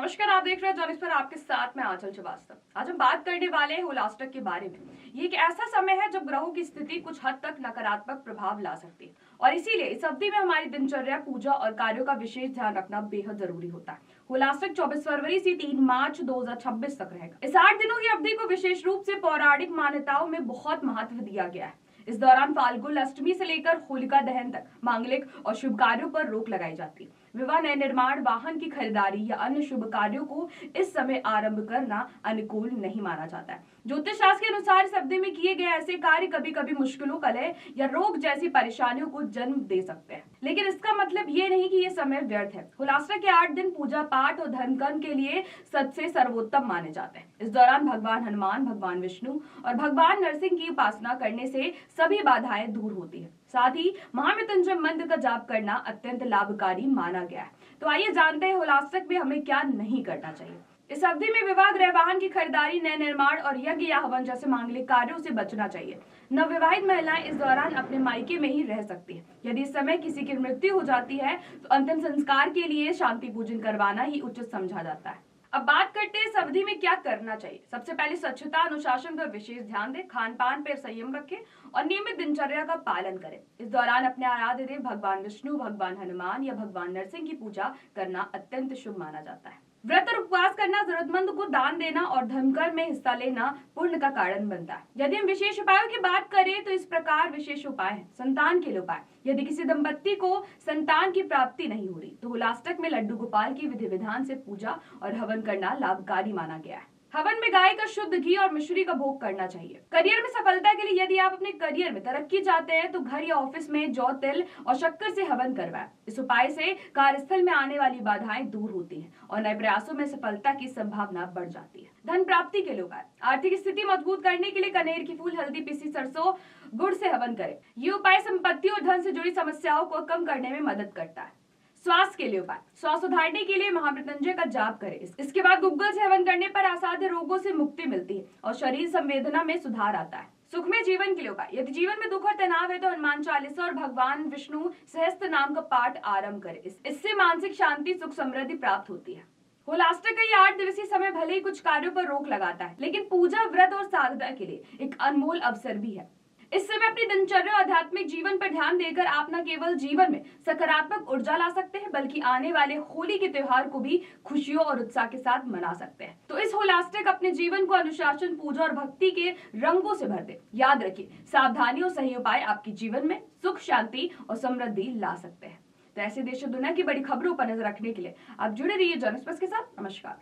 नमस्कार, आप देख रहे हैं जॉनिस पर आपके साथ में आंचल श्रीवास्तव। आज हम बात करने वाले हैं होलाष्टक के बारे में। ये एक ऐसा समय है जब ग्रहों की स्थिति कुछ हद तक नकारात्मक प्रभाव ला सकती है और इसीलिए इस अवधि में हमारी दिनचर्या, पूजा और कार्यों का विशेष ध्यान रखना बेहद जरूरी होता है। होलाष्टक 24 फरवरी से 3 मार्च 2026 तक रहेगा। इस 8 दिनों की अवधि को विशेष रूप से पौराणिक मान्यताओं में बहुत महत्व दिया गया है। इस दौरान फाल्गुन अष्टमी से लेकर होलिका दहन तक मांगलिक और शुभ कार्यों पर रोक लगाई जाती है। विवाह, नए निर्माण, वाहन की खरीदारी या अन्य शुभ कार्यों को इस समय आरंभ करना अनुकूल नहीं माना जाता है। ज्योतिष शास्त्र के अनुसार इस अवधि में किए गए ऐसे कार्य कभी कभी मुश्किलों, कलह या रोग जैसी परेशानियों को जन्म दे सकते हैं, लेकिन इसका मतलब ये नहीं कि ये समय व्यर्थ है। होलाष्टक के 8 दिन पूजा पाठ और धर्म कर्म के लिए सबसे सर्वोत्तम माने जाते हैं। इस दौरान भगवान हनुमान, भगवान विष्णु और भगवान नरसिंह की उपासना करने से सभी बाधाएं दूर होती है। साथ ही महामृत्युंजय मंत्र का जाप करना अत्यंत लाभकारी माना गया है। तो आइए जानते हैं होलाष्टक में हमें क्या नहीं करना चाहिए। इस अवधि में विवाह, गृह वाहन की खरीदारी, नए निर्माण और यज्ञ या हवन जैसे मांगलिक कार्यों से बचना चाहिए। नवविवाहित महिलाएं इस दौरान अपने मायके में ही रह सकती है। यदि इस समय किसी की मृत्यु हो जाती है तो अंतिम संस्कार के लिए शांति पूजन करवाना ही उचित समझा जाता है। अब बात करते हैं इस अवधि में क्या करना चाहिए। सबसे पहले स्वच्छता, अनुशासन पर विशेष ध्यान दें, खान पान पर संयम रखें और नियमित दिनचर्या का पालन करें। इस दौरान अपने आराध्य देव भगवान विष्णु, भगवान हनुमान या भगवान नरसिंह की पूजा करना अत्यंत शुभ माना जाता है। व्रत और उपवास करना, जरूरतमंद को दान देना और धर्मकर्म में हिस्सा लेना पुण्य का कारण बनता है। यदि हम विशेष उपायों की बात करें तो इस प्रकार विशेष उपाय है। संतान के लिए उपाय, यदि किसी दंपत्ति को संतान की प्राप्ति नहीं हो रही तो होलाष्टक में लड्डू गोपाल की विधि विधान से पूजा और हवन करना लाभकारी माना गया है। हवन में गाय का शुद्ध घी और मिश्री का भोग करना चाहिए। करियर में सफलता के लिए, यदि आप अपने करियर में तरक्की चाहते हैं तो घर या ऑफिस में जौ, तिल और शक्कर से हवन करवाएं। इस उपाय से कार्यस्थल में आने वाली बाधाएं दूर होती हैं और नए प्रयासों में सफलता की संभावना बढ़ जाती है। धन प्राप्ति के लिए उपाय, आर्थिक स्थिति मजबूत करने के लिए कनेर की फूल, हल्दी, पिसी सरसों, गुड़ से हवन करें। ये उपाय संपत्ति और धन से जुड़ी समस्याओं को कम करने में मदद करता है। स्वास्थ्य के लिए उपाय, स्वास्थ्य सुधारने के लिए महामृत्युंजय का जाप करें। इसके बाद गुग्गल से हवन करने पर असाध्य रोगों से मुक्ति मिलती है और शरीर संवेदना में सुधार आता है। सुखमय जीवन के लिए उपाय, यदि जीवन में दुख और तनाव है तो हनुमान चालीसा और भगवान विष्णु सहस्त्र नाम का पाठ आरंभ करें। इससे मानसिक शांति, सुख, समृद्धि प्राप्त होती है। होलाष्टक का ये 8 दिवसीय समय भले ही कुछ कार्यों पर रोक लगाता है, लेकिन पूजा, व्रत और साधना के लिए एक अनमोल अवसर भी है। इस समय अपनी दिनचर्या और आध्यात्मिक जीवन पर ध्यान देकर आप न केवल जीवन में सकारात्मक ऊर्जा ला सकते हैं, बल्कि आने वाले होली के त्योहार को भी खुशियों और उत्साह के साथ मना सकते हैं। तो इस होलाष्टक अपने जीवन को अनुशासन, पूजा और भक्ति के रंगों से भर दे। याद रखिए, सावधानी और सही उपाय आपके जीवन में सुख, शांति और समृद्धि ला सकते हैं। तो ऐसे देश और दुनिया की बड़ी खबरों पर नजर रखने के लिए आप जुड़े रहिए जॉनिस के साथ। नमस्कार।